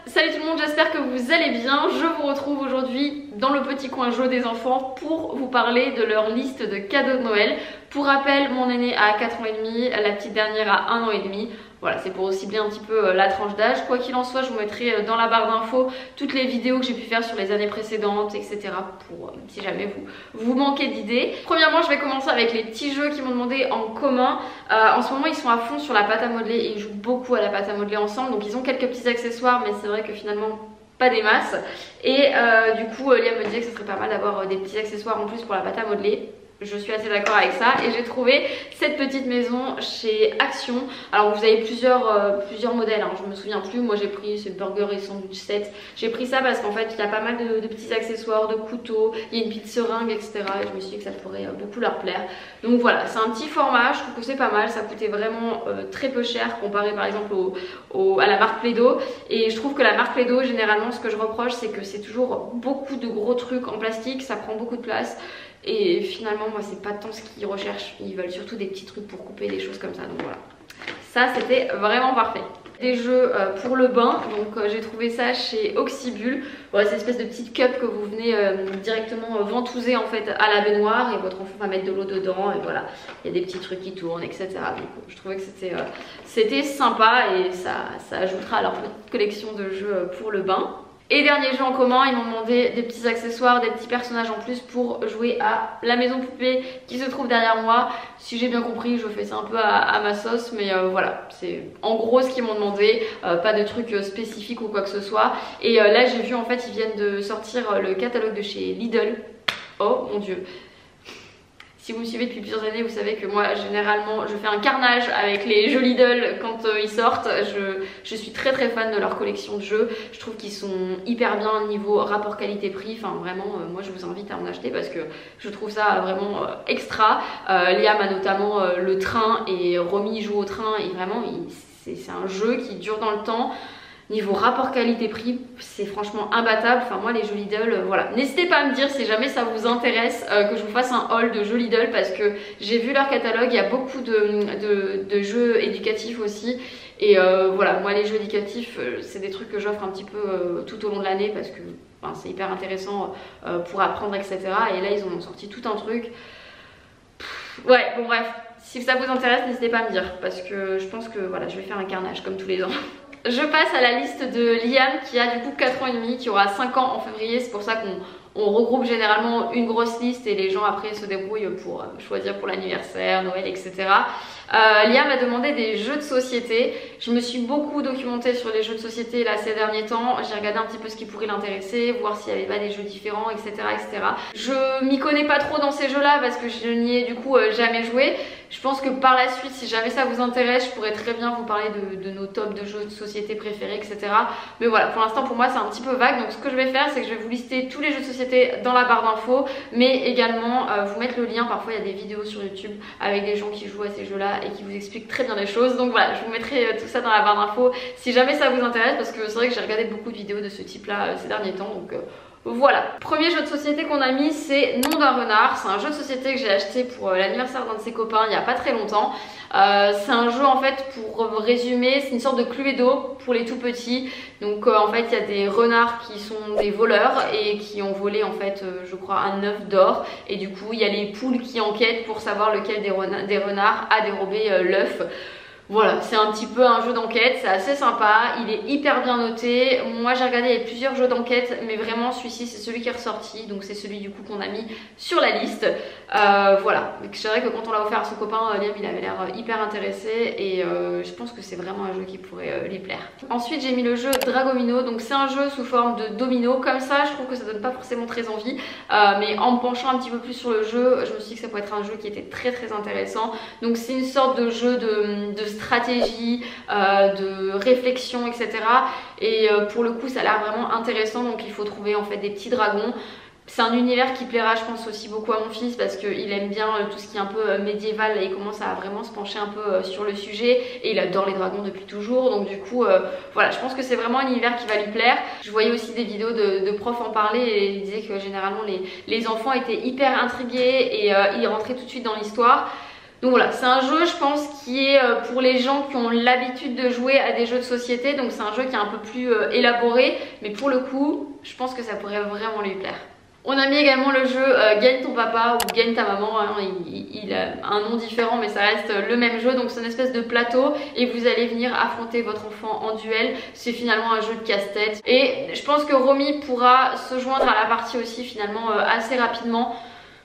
Salut tout le monde, j'espère que vous allez bien. Je vous retrouve aujourd'hui dans le petit coin jeu des enfants pour vous parler de leur liste de cadeaux de Noël. Pour rappel, mon aîné a 4 ans et demi, la petite dernière a 1 an et demi. Voilà, c'est pour cibler un petit peu la tranche d'âge. Quoi qu'il en soit, je vous mettrai dans la barre d'infos toutes les vidéos que j'ai pu faire sur les années précédentes, etc. pour si jamais vous manquez d'idées. Premièrement, je vais commencer avec les petits jeux qu'ils m'ont demandé en commun. En ce moment, ils sont à fond sur la pâte à modeler et ils jouent beaucoup à la pâte à modeler ensemble. Donc ils ont quelques petits accessoires, mais c'est vrai que finalement pas des masses. Et du coup, Liam me disait que ce serait pas mal d'avoir des petits accessoires en plus pour la pâte à modeler. Je suis assez d'accord avec ça et j'ai trouvé cette petite maison chez Action. Alors vous avez plusieurs modèles, hein, je me souviens plus. Moi j'ai pris ce burger et sandwich set. J'ai pris ça parce qu'en fait il y a pas mal de petits accessoires, de couteaux, il y a une petite seringue, etc. Et je me suis dit que ça pourrait beaucoup leur plaire. Donc voilà, c'est un petit format, je trouve que c'est pas mal. Ça coûtait vraiment très peu cher comparé par exemple à la marque Play-Doh. Et je trouve que la marque Play-Doh, généralement ce que je reproche, c'est que c'est toujours beaucoup de gros trucs en plastique, ça prend beaucoup de place. Et finalement moi c'est pas tant ce qu'ils recherchent, ils veulent surtout des petits trucs pour couper, des choses comme ça, donc voilà. Ça c'était vraiment parfait. Des jeux pour le bain, donc j'ai trouvé ça chez Oxybul. Voilà, c'est une espèce de petite cup que vous venez directement ventouser en fait à la baignoire et votre enfant va mettre de l'eau dedans et voilà, il y a des petits trucs qui tournent, etc. Donc je trouvais que c'était sympa et ça ajoutera à leur petite collection de jeux pour le bain. Et dernier jeu en commun, ils m'ont demandé des petits accessoires, des petits personnages en plus pour jouer à la maison poupée qui se trouve derrière moi. Si j'ai bien compris, je fais ça un peu à ma sauce, mais voilà, c'est en gros ce qu'ils m'ont demandé, pas de trucs spécifiques ou quoi que ce soit. Et là j'ai vu en fait, ils viennent de sortir le catalogue de chez Lidl. Oh mon dieu! Si vous me suivez depuis plusieurs années, vous savez que moi, généralement, je fais un carnage avec les jeux Lidl quand ils sortent. Je suis très très fan de leur collection de jeux. Je trouve qu'ils sont hyper bien niveau rapport qualité-prix. Enfin, vraiment, moi, je vous invite à en acheter parce que je trouve ça vraiment extra. Liam a notamment le train et Romy joue au train et vraiment, c'est un jeu qui dure dans le temps. Niveau rapport qualité-prix, c'est franchement imbattable. Enfin moi les jeux Lidl, voilà. N'hésitez pas à me dire si jamais ça vous intéresse que je vous fasse un haul de jeux Lidl parce que j'ai vu leur catalogue, il y a beaucoup de jeux éducatifs aussi. Et voilà, moi les jeux éducatifs, c'est des trucs que j'offre un petit peu tout au long de l'année parce que enfin, c'est hyper intéressant pour apprendre, etc. Et là ils ont sorti tout un truc. Ouais, bon bref, si ça vous intéresse, n'hésitez pas à me dire parce que je pense que voilà, je vais faire un carnage comme tous les ans. Je passe à la liste de Liam qui a du coup 4 ans et demi, qui aura 5 ans en février. C'est pour ça qu'on regroupe généralement une grosse liste et les gens après se débrouillent pour choisir pour l'anniversaire, Noël, etc. Liam a demandé des jeux de société. Je me suis beaucoup documentée sur les jeux de société là ces derniers temps. J'ai regardé un petit peu ce qui pourrait l'intéresser, voir s'il n'y avait pas des jeux différents, etc. etc. Je m'y connais pas trop dans ces jeux là parce que je n'y ai du coup jamais joué. Je pense que par la suite, si jamais ça vous intéresse, je pourrais très bien vous parler de nos tops de jeux de société préférés, etc. Mais voilà, pour l'instant pour moi c'est un petit peu vague. Donc ce que je vais faire, c'est que je vais vous lister tous les jeux de société dans la barre d'infos, mais également vous mettre le lien. Parfois il y a des vidéos sur YouTube avec des gens qui jouent à ces jeux là et qui vous expliquent très bien les choses. Donc voilà, je vous mettrai tout ça dans la barre d'infos si jamais ça vous intéresse parce que c'est vrai que j'ai regardé beaucoup de vidéos de ce type là ces derniers temps. Donc voilà, premier jeu de société qu'on a mis, c'est Nom d'un renard. C'est un jeu de société que j'ai acheté pour l'anniversaire d'un de ses copains il n'y a pas très longtemps. C'est un jeu en fait, pour résumer, c'est une sorte de Cluedo pour les tout petits. Donc en fait il y a des renards qui sont des voleurs et qui ont volé en fait je crois un œuf d'or. Et du coup il y a les poules qui enquêtent pour savoir lequel des renards a dérobé l'œuf. Voilà, c'est un petit peu un jeu d'enquête, c'est assez sympa, il est hyper bien noté. Moi j'ai regardé, il y a plusieurs jeux d'enquête, mais vraiment celui-ci c'est celui qui est ressorti, donc c'est celui du coup qu'on a mis sur la liste. Voilà, c'est vrai que quand on l'a offert à son copain, Liam il avait l'air hyper intéressé et je pense que c'est vraiment un jeu qui pourrait lui plaire. Ensuite j'ai mis le jeu Dragomino, donc c'est un jeu sous forme de domino, comme ça je trouve que ça donne pas forcément très envie, mais en me penchant un petit peu plus sur le jeu, je me suis dit que ça pourrait être un jeu qui était très très intéressant. Donc c'est une sorte de jeu de stratégie, de réflexion, etc. Et pour le coup ça a l'air vraiment intéressant, donc il faut trouver en fait des petits dragons. C'est un univers qui plaira je pense aussi beaucoup à mon fils parce qu'il aime bien tout ce qui est un peu médiéval et il commence à vraiment se pencher un peu sur le sujet et il adore les dragons depuis toujours, donc du coup voilà, je pense que c'est vraiment un univers qui va lui plaire. Je voyais aussi des vidéos de profs en parler et ils disaient que généralement les enfants étaient hyper intrigués et ils rentraient tout de suite dans l'histoire. Donc voilà, c'est un jeu je pense qui est pour les gens qui ont l'habitude de jouer à des jeux de société, donc c'est un jeu qui est un peu plus élaboré, mais pour le coup je pense que ça pourrait vraiment lui plaire. On a mis également le jeu Gagne ton papa ou Gagne ta maman, hein, il a un nom différent mais ça reste le même jeu, donc c'est une espèce de plateau et vous allez venir affronter votre enfant en duel. C'est finalement un jeu de casse-tête et je pense que Romy pourra se joindre à la partie aussi finalement assez rapidement.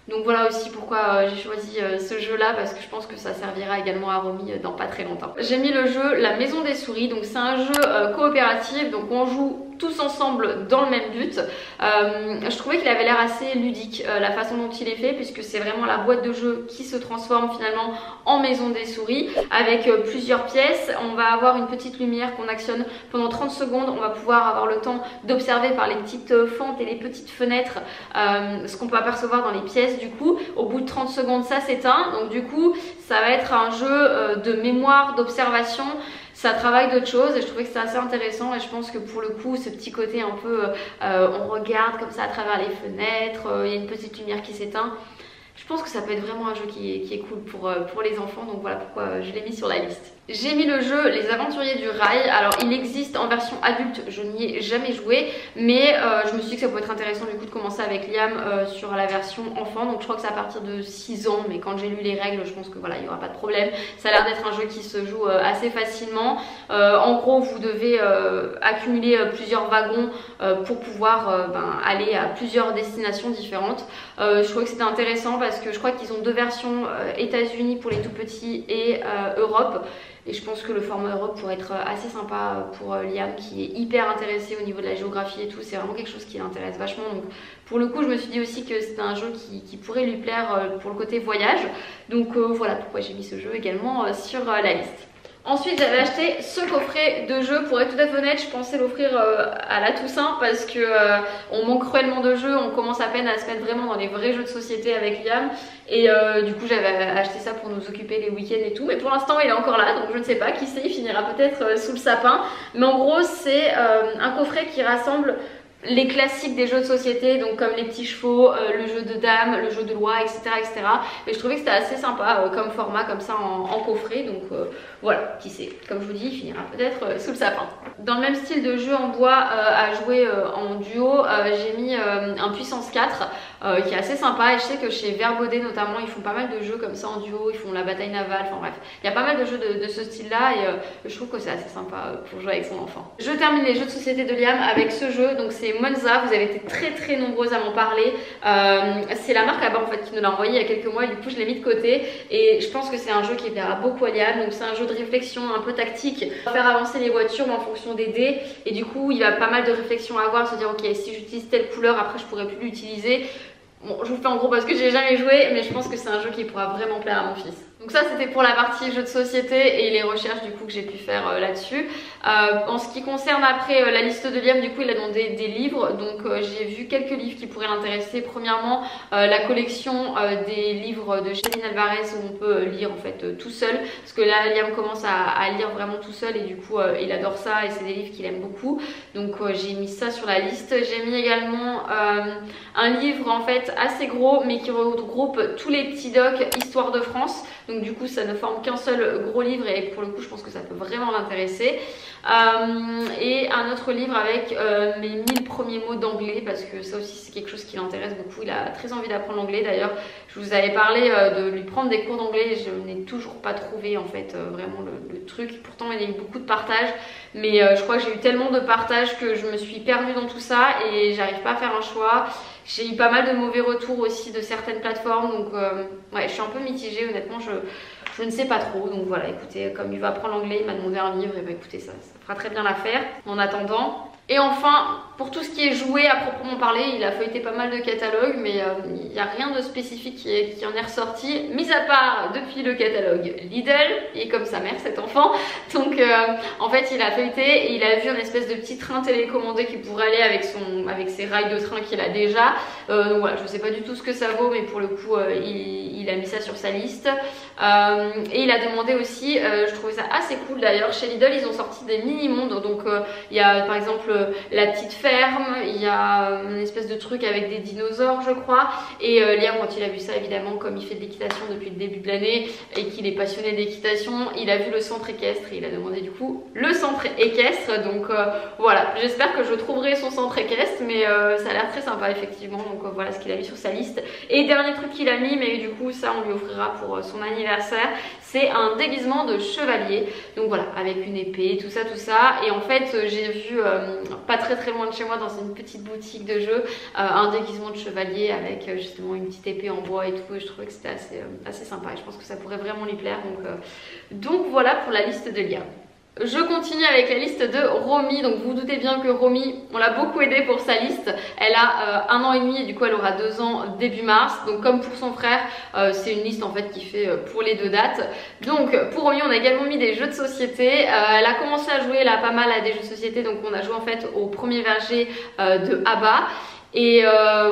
Donc voilà aussi pourquoi j'ai choisi ce jeu là, parce que je pense que ça servira également à Romy dans pas très longtemps. J'ai mis le jeu La Maison des Souris, donc c'est un jeu coopératif, donc on joue tous ensemble dans le même but. Je trouvais qu'il avait l'air assez ludique la façon dont il est fait, puisque c'est vraiment la boîte de jeu qui se transforme finalement en maison des souris avec plusieurs pièces. On va avoir une petite lumière qu'on actionne pendant 30 secondes, on va pouvoir avoir le temps d'observer par les petites fentes et les petites fenêtres ce qu'on peut apercevoir dans les pièces. Du coup au bout de 30 secondes ça s'éteint, donc du coup ça va être un jeu de mémoire, d'observation. Ça travaille d'autres choses et je trouvais que c'était assez intéressant, et je pense que pour le coup ce petit côté un peu on regarde comme ça à travers les fenêtres, il y a une petite lumière qui s'éteint. Je pense que ça peut être vraiment un jeu qui est cool pour les enfants, donc voilà pourquoi je l'ai mis sur la liste. J'ai mis le jeu Les Aventuriers du Rail. Alors il existe en version adulte, je n'y ai jamais joué, mais je me suis dit que ça pourrait être intéressant du coup de commencer avec Liam sur la version enfant. Donc je crois que c'est à partir de 6 ans, mais quand j'ai lu les règles je pense que voilà, il n'y aura pas de problème. Ça a l'air d'être un jeu qui se joue assez facilement. En gros vous devez accumuler plusieurs wagons pour pouvoir aller à plusieurs destinations différentes. Je trouvais que c'était intéressant parce que je crois qu'ils ont deux versions, États-Unis pour les tout petits et Europe. Et je pense que le format Europe pourrait être assez sympa pour Liam qui est hyper intéressé au niveau de la géographie et tout. C'est vraiment quelque chose qui l'intéresse vachement. Donc pour le coup je me suis dit aussi que c'était un jeu qui pourrait lui plaire pour le côté voyage. Donc voilà pourquoi j'ai mis ce jeu également sur la liste. Ensuite j'avais acheté ce coffret de jeux, pour être tout à fait honnête je pensais l'offrir à la Toussaint parce que on manque cruellement de jeux, on commence à peine à se mettre vraiment dans les vrais jeux de société avec Liam, et du coup j'avais acheté ça pour nous occuper les week-ends et tout, mais pour l'instant il est encore là donc je ne sais pas, qui sait, il finira peut-être sous le sapin. Mais en gros c'est un coffret qui rassemble les classiques des jeux de société, donc comme les petits chevaux, le jeu de dames, le jeu de loi, etc. Et je trouvais que c'était assez sympa comme format, comme ça en coffret, donc voilà, qui sait, comme je vous dis, il finira peut-être sous le sapin. Dans le même style de jeu en bois à jouer en duo, j'ai mis un Puissance 4 qui est assez sympa, et je sais que chez Verbaudet notamment ils font pas mal de jeux comme ça en duo, ils font la bataille navale, enfin bref, il y a pas mal de jeux de ce style là, et je trouve que c'est assez sympa pour jouer avec son enfant. Je termine les jeux de société de Liam avec ce jeu, donc c'est Monza, vous avez été très nombreuses à m'en parler, c'est la marque là-bas en fait qui nous l'a envoyé il y a quelques mois, et du coup je l'ai mis de côté et je pense que c'est un jeu qui plaira beaucoup à Liam. Donc c'est un jeu de réflexion un peu tactique, faire avancer les voitures mais en fonction des dés, et du coup il y a pas mal de réflexions à avoir, se dire ok si j'utilise telle couleur après je pourrais plus l'utiliser. Bon, je vous fais en gros parce que j'ai jamais joué, mais je pense que c'est un jeu qui pourra vraiment plaire à mon fils. Donc ça c'était pour la partie jeux de société et les recherches du coup que j'ai pu faire là-dessus. En ce qui concerne après la liste de Liam, du coup il a demandé des livres, donc j'ai vu quelques livres qui pourraient l'intéresser. Premièrement la collection des livres de Céline Alvarez où on peut lire en fait tout seul, parce que là Liam commence à lire vraiment tout seul et du coup il adore ça et c'est des livres qu'il aime beaucoup, donc j'ai mis ça sur la liste. J'ai mis également un livre en fait assez gros mais qui regroupe tous les petits docs Histoire de France. Donc du coup ça ne forme qu'un seul gros livre et pour le coup je pense que ça peut vraiment l'intéresser. Et un autre livre avec mes 1000 premiers mots d'anglais, parce que ça aussi c'est quelque chose qui l'intéresse beaucoup. Il a très envie d'apprendre l'anglais, d'ailleurs je vous avais parlé de lui prendre des cours d'anglais et je n'ai toujours pas trouvé en fait vraiment le truc. Pourtant il y a eu beaucoup de partages, mais je crois que j'ai eu tellement de partages que je me suis perdue dans tout ça et j'arrive pas à faire un choix. J'ai eu pas mal de mauvais retours aussi de certaines plateformes, donc ouais, je suis un peu mitigée honnêtement, je ne sais pas trop. Donc voilà, écoutez, comme il va apprendre l'anglais, il m'a demandé un livre, et bah écoutez, ça fera très bien l'affaire en attendant. Et enfin, pour tout ce qui est jouet à proprement parler, il a feuilleté pas mal de catalogues, mais il n'y a rien de spécifique qui en est ressorti, mis à part depuis le catalogue Lidl, et comme sa mère cet enfant. Donc en fait il a feuilleté et il a vu un espèce de petit train télécommandé qui pourrait aller avec ses rails de train qu'il a déjà. Donc voilà, je sais pas du tout ce que ça vaut, mais pour le coup il a mis ça sur sa liste. Et il a demandé aussi, je trouvais ça assez cool d'ailleurs, chez Lidl ils ont sorti des mini-mondes, donc il y a par exemple la petite ferme, il y a une espèce de truc avec des dinosaures je crois. Et Liam, quand il a vu ça, évidemment, comme il fait de l'équitation depuis le début de l'année et qu'il est passionné d'équitation, il a vu le centre équestre et il a demandé du coup le centre équestre. Donc voilà, j'espère que je trouverai son centre équestre, mais ça a l'air très sympa effectivement. Donc voilà ce qu'il a mis sur sa liste. Et dernier truc qu'il a mis, mais du coup ça on lui offrira pour son anniversaire, c'est un déguisement de chevalier. Donc voilà, avec une épée, tout ça. Et en fait j'ai vu pas très loin de chez moi, dans une petite boutique de jeux, un déguisement de chevalier avec justement une petite épée en bois et tout. Et je trouvais que c'était assez sympa et je pense que ça pourrait vraiment lui plaire. Donc voilà pour la liste de Liam. Je continue avec la liste de Romy. Donc vous vous doutez bien que Romy, on l'a beaucoup aidée pour sa liste. Elle a 1 an et demi et du coup elle aura 2 ans début mars. Donc comme pour son frère, c'est une liste en fait qui fait pour les 2 dates. Donc pour Romy, on a également mis des jeux de société. Elle a commencé à jouer là pas mal à des jeux de société. Donc on a joué en fait au premier verger de Abba. Et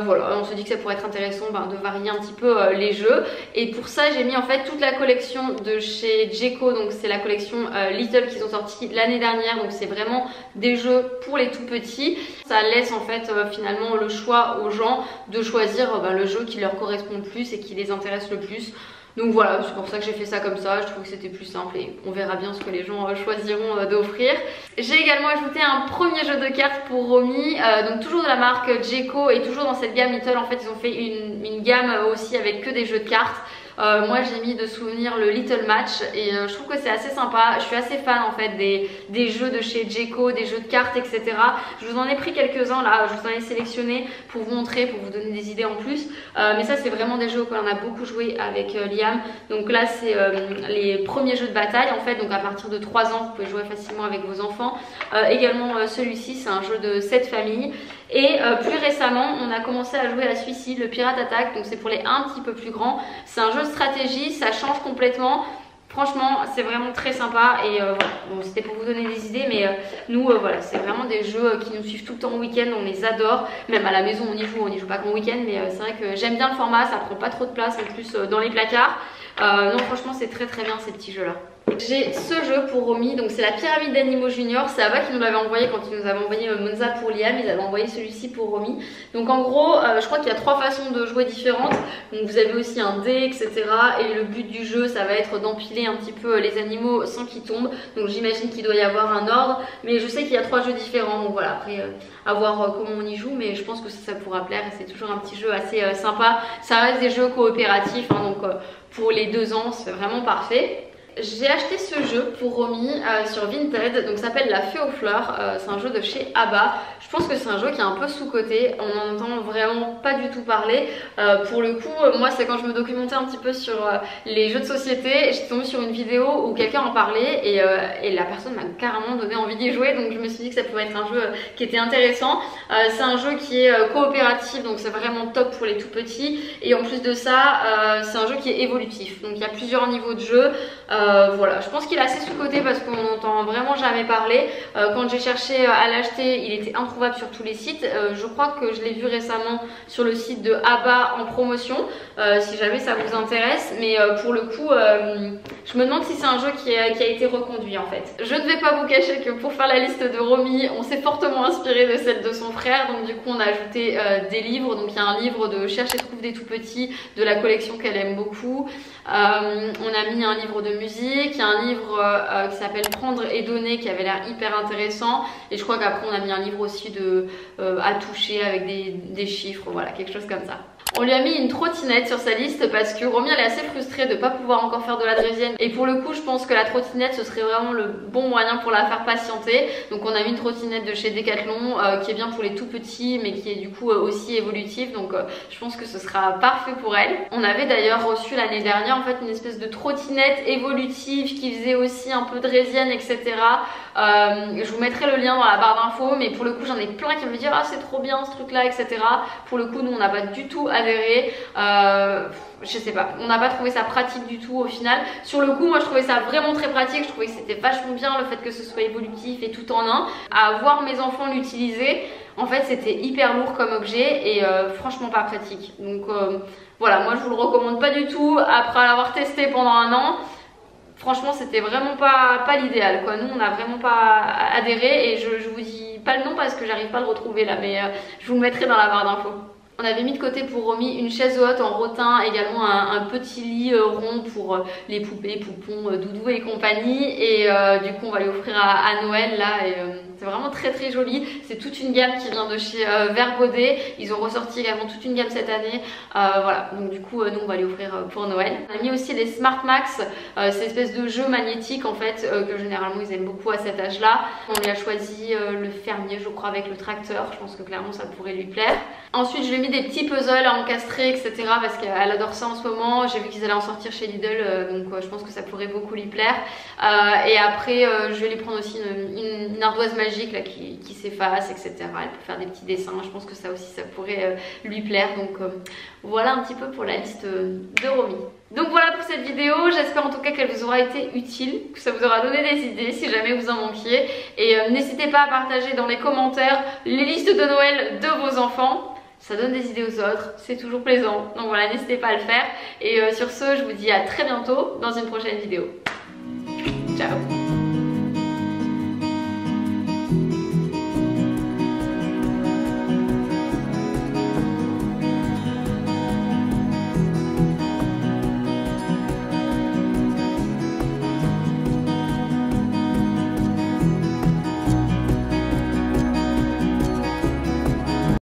voilà, on se dit que ça pourrait être intéressant de varier un petit peu les jeux. Et pour ça, j'ai mis en fait toute la collection de chez Jeko. Donc c'est la collection Little qu'ils ont sorti l'année dernière. Donc c'est vraiment des jeux pour les tout petits. Ça laisse en fait finalement le choix aux gens de choisir le jeu qui leur correspond le plus et qui les intéresse le plus. Donc voilà, c'est pour ça que j'ai fait ça comme ça, je trouve que c'était plus simple et on verra bien ce que les gens choisiront d'offrir. J'ai également ajouté un premier jeu de cartes pour Romy, donc toujours de la marque Jeko et toujours dans cette gamme Little. En fait ils ont fait une gamme aussi avec que des jeux de cartes. Moi j'ai mis de souvenir le Little Match et je trouve que c'est assez sympa. Je suis assez fan en fait des jeux de chez Jeko, des jeux de cartes, etc. Je vous en ai pris quelques-uns là, je vous en ai sélectionné pour vous montrer, pour vous donner des idées en plus. Mais ça c'est vraiment des jeux auxquels on a beaucoup joué avec Liam. Donc là c'est les premiers jeux de bataille en fait, donc à partir de 3 ans vous pouvez jouer facilement avec vos enfants. Également celui-ci c'est un jeu de 7 familles. Et plus récemment on a commencé à jouer à celui-ci, le Pirate Attack, donc c'est pour les un petit peu plus grands. C'est un jeu de stratégie, ça change complètement. Franchement c'est vraiment très sympa et voilà, bon, c'était pour vous donner des idées, mais nous voilà, c'est vraiment des jeux qui nous suivent tout le temps au week-end, on les adore. Même à la maison on y joue pas qu'en week-end, mais c'est vrai que j'aime bien le format, ça prend pas trop de place en plus dans les placards. Non franchement c'est très bien ces petits jeux là. J'ai ce jeu pour Romy, donc c'est la pyramide d'animaux junior. C'est Abba qui nous l'avait envoyé quand il nous avait envoyé Monza pour Liam. Ils avaient envoyé celui-ci pour Romy. Donc en gros je crois qu'il y a 3 façons de jouer différentes. Donc vous avez aussi un dé, etc. Et le but du jeu ça va être d'empiler un petit peu les animaux sans qu'ils tombent. Donc j'imagine qu'il doit y avoir un ordre, mais je sais qu'il y a 3 jeux différents. Donc voilà, après à voir comment on y joue, mais je pense que ça pourra plaire. Et c'est toujours un petit jeu assez sympa. Ça reste des jeux coopératifs hein, donc pour les 2 ans c'est vraiment parfait. J'ai acheté ce jeu pour Romy sur Vinted, donc ça s'appelle La Fée aux Fleurs, c'est un jeu de chez Abba. Je pense que c'est un jeu qui est un peu sous-coté, on n'en entend vraiment pas du tout parler. Pour le coup, moi c'est quand je me documentais un petit peu sur les jeux de société, j'étais tombée sur une vidéo où quelqu'un en parlait et la personne m'a carrément donné envie d'y jouer, donc je me suis dit que ça pouvait être un jeu qui était intéressant. C'est un jeu qui est coopératif, donc c'est vraiment top pour les tout petits, et en plus de ça, c'est un jeu qui est évolutif, donc il y a plusieurs niveaux de jeu. Voilà, je pense qu'il est assez sous-coté parce qu'on n'entend vraiment jamais parler. Quand j'ai cherché à l'acheter, il était introuvable sur tous les sites. Je crois que je l'ai vu récemment sur le site de Abba en promotion, si jamais ça vous intéresse. Mais pour le coup, je me demande si c'est un jeu qui a été reconduit en fait. Je ne vais pas vous cacher que pour faire la liste de Romy, on s'est fortement inspiré de celle de son frère. Donc du coup, on a ajouté des livres. Donc il y a un livre de Cherche et trouve des tout petits de la collection qu'elle aime beaucoup. On a mis un livre de musique, il y a un livre qui s'appelle Prendre et donner qui avait l'air hyper intéressant, et je crois qu'après on a mis un livre aussi à toucher avec des chiffres, voilà, quelque chose comme ça. On lui a mis une trottinette sur sa liste parce que Romy elle est assez frustrée de ne pas pouvoir encore faire de la draisienne, et pour le coup je pense que la trottinette ce serait vraiment le bon moyen pour la faire patienter. Donc on a mis une trottinette de chez Decathlon qui est bien pour les tout petits mais qui est du coup aussi évolutive, donc je pense que ce sera parfait pour elle. On avait d'ailleurs reçu l'année dernière en fait une espèce de trottinette évolutive qui faisait aussi un peu draisienne, etc. Je vous mettrai le lien dans la barre d'infos, mais pour le coup j'en ai plein qui me disent ah c'est trop bien ce truc là, etc. Pour le coup nous on n'a pas du tout adhéré. Je sais pas, on n'a pas trouvé ça pratique du tout au final. Sur le coup moi je trouvais ça vraiment très pratique, je trouvais que c'était vachement bien le fait que ce soit évolutif et tout en un. À voir mes enfants l'utiliser, en fait c'était hyper lourd comme objet et franchement pas pratique. Donc voilà, moi je vous le recommande pas du tout après l'avoir testé pendant 1 an. Franchement c'était vraiment pas l'idéal quoi. Nous on n'a vraiment pas adhéré et je vous dis pas le nom parce que j'arrive pas à le retrouver là, mais je vous le mettrai dans la barre d'infos. On avait mis de côté pour Romy une chaise haute en rotin, également un petit lit rond pour les poupées, poupons, doudou et compagnie. Et du coup on va lui offrir à Noël là. Et c'est vraiment très très joli. C'est toute une gamme qui vient de chez Vert Baudet. Ils ont ressorti également toute une gamme cette année. Voilà, donc du coup nous on va lui offrir pour Noël. On a mis aussi les Smart Max, ces espèces de jeux magnétiques en fait que généralement ils aiment beaucoup à cet âge là. On lui a choisi le fermier je crois avec le tracteur. Je pense que clairement ça pourrait lui plaire. Ensuite je lui ai mis des petits puzzles à encastrer etc parce qu'elle adore ça en ce moment. J'ai vu qu'ils allaient en sortir chez Lidl donc je pense que ça pourrait beaucoup lui plaire. Et après je vais lui prendre aussi une ardoise magique là, qui s'efface etc. Elle peut faire des petits dessins, je pense que ça aussi ça pourrait lui plaire. Donc voilà un petit peu pour la liste de Romy. Donc voilà pour cette vidéo, j'espère en tout cas qu'elle vous aura été utile, que ça vous aura donné des idées si jamais vous en manquiez. Et n'hésitez pas à partager dans les commentaires les listes de Noël de vos enfants. Ça donne des idées aux autres, c'est toujours plaisant. Donc voilà, n'hésitez pas à le faire. Et sur ce, je vous dis à très bientôt dans une prochaine vidéo. Ciao!